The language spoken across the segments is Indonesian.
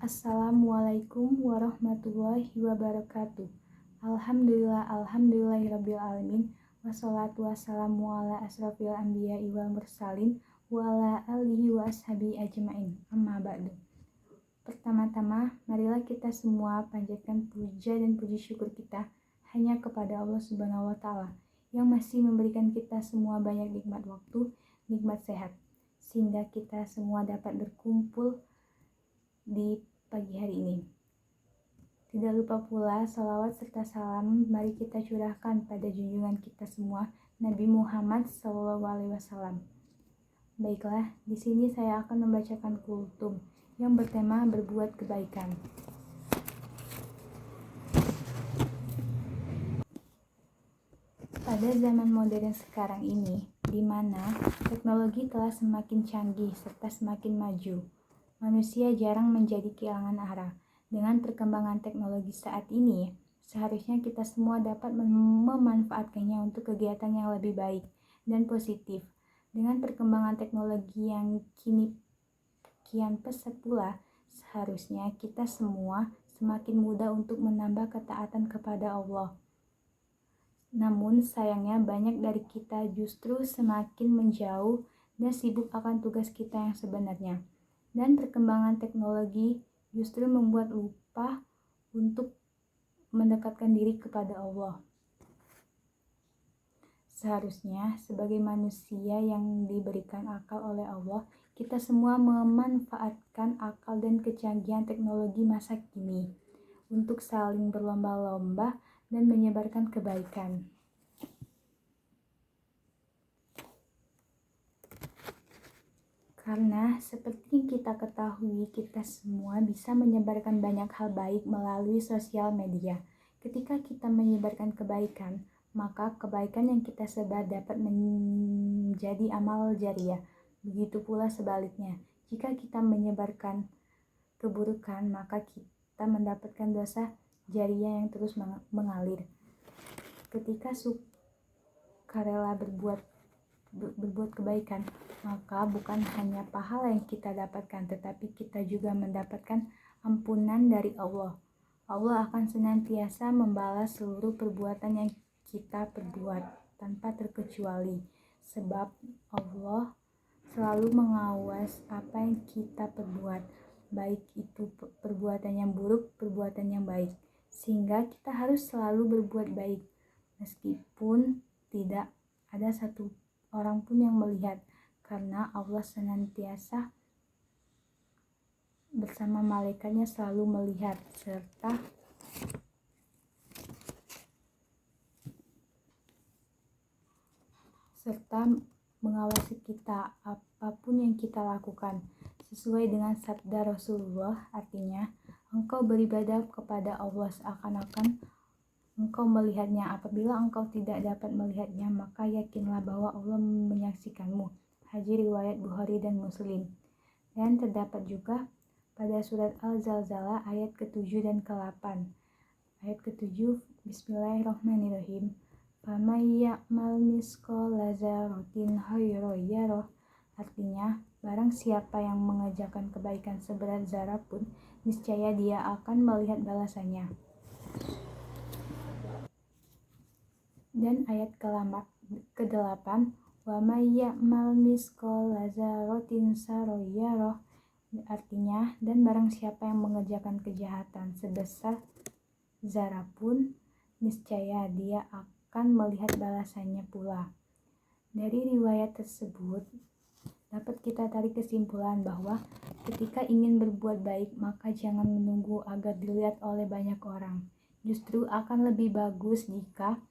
Assalamualaikum warahmatullahi wabarakatuh. Alhamdulillahirabbil alamin. Wassalatu wassalamu ala asrofil anbiya'i wal mursalin wa ala alihi wa ashabihi ajmain. Amma ba'du. Pertama-tama, marilah kita semua panjatkan puja dan puji syukur kita hanya kepada Allah Subhanahu wa taala yang masih memberikan kita semua banyak nikmat waktu, nikmat sehat, sehingga kita semua dapat berkumpul di pagi hari ini. Tidak lupa pula salawat serta salam mari kita curahkan pada junjungan kita semua, Nabi Muhammad SAW. Baiklah, di sini saya akan membacakan kultum yang bertema berbuat kebaikan. Pada zaman modern sekarang ini, di mana teknologi telah semakin canggih serta semakin maju, manusia jarang menjadi kehilangan arah. Dengan perkembangan teknologi saat ini, seharusnya kita semua dapat memanfaatkannya untuk kegiatan yang lebih baik dan positif. Dengan perkembangan teknologi yang kian pesat pula, seharusnya kita semua semakin mudah untuk menambah ketaatan kepada Allah. Namun sayangnya banyak dari kita justru semakin menjauh dan sibuk akan tugas kita yang sebenarnya. Dan perkembangan teknologi justru membuat lupa untuk mendekatkan diri kepada Allah. Seharusnya sebagai manusia yang diberikan akal oleh Allah, kita semua memanfaatkan akal dan kecanggihan teknologi masa kini untuk saling berlomba-lomba dan menyebarkan kebaikan. Karena seperti yang kita ketahui, kita semua bisa menyebarkan banyak hal baik melalui sosial media. Ketika kita menyebarkan kebaikan, maka kebaikan yang kita sebar dapat menjadi amal jariah. Begitu pula sebaliknya, jika kita menyebarkan keburukan, maka kita mendapatkan dosa jariah yang terus mengalir. Ketika sukarela berbuat kebaikan, maka bukan hanya pahala yang kita dapatkan, tetapi kita juga mendapatkan ampunan dari Allah. Allah akan senantiasa membalas seluruh perbuatan yang kita perbuat tanpa terkecuali, sebab Allah selalu mengawas apa yang kita perbuat, baik itu perbuatan yang buruk, perbuatan yang baik, sehingga kita harus selalu berbuat baik meskipun tidak ada satu orang pun yang melihat, karena Allah senantiasa bersama malaikatnya selalu melihat serta mengawasi kita apapun yang kita lakukan. Sesuai dengan sabda Rasulullah, artinya engkau beribadah kepada Allah seakan-akan engkau melihatnya. Apabila engkau tidak dapat melihatnya, maka yakinlah bahwa Allah menyaksikanmu. Hadis riwayat Bukhari dan Muslim. Dan terdapat juga pada surat Al-Zalzalah ayat ke-7 dan ke-8. Ayat ke-7, Bismillahirrahmanirrahim. Faman ya'mal misqala dzarratin khairan yarah. Artinya, barang siapa yang mengerjakan kebaikan seberat zarah pun, niscaya dia akan melihat balasannya. Dan ayat ke-8, wa may ya'mal misqala dzarratin syarran yarah. Artinya, dan barang siapa yang mengerjakan kejahatan sebesar zarah pun, niscaya dia akan melihat balasannya pula. Dari riwayat tersebut dapat kita tarik kesimpulan bahwa ketika ingin berbuat baik, maka jangan menunggu agar dilihat oleh banyak orang. Justru akan lebih bagus jika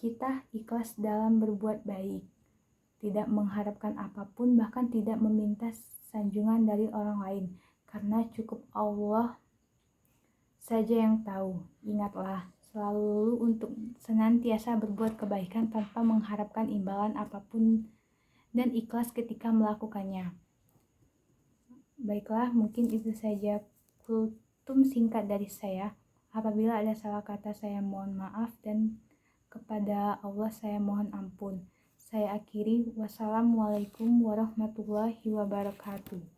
kita ikhlas dalam berbuat baik, tidak mengharapkan apapun, bahkan tidak meminta sanjungan dari orang lain, karena cukup Allah saja yang tahu. Ingatlah selalu untuk senantiasa berbuat kebaikan tanpa mengharapkan imbalan apapun dan ikhlas ketika melakukannya. Baiklah, mungkin itu saja kultum singkat dari saya. Apabila ada salah kata, saya mohon maaf, dan kepada Allah saya mohon ampun. Saya akhiri, wassalamualaikum warahmatullahi wabarakatuh.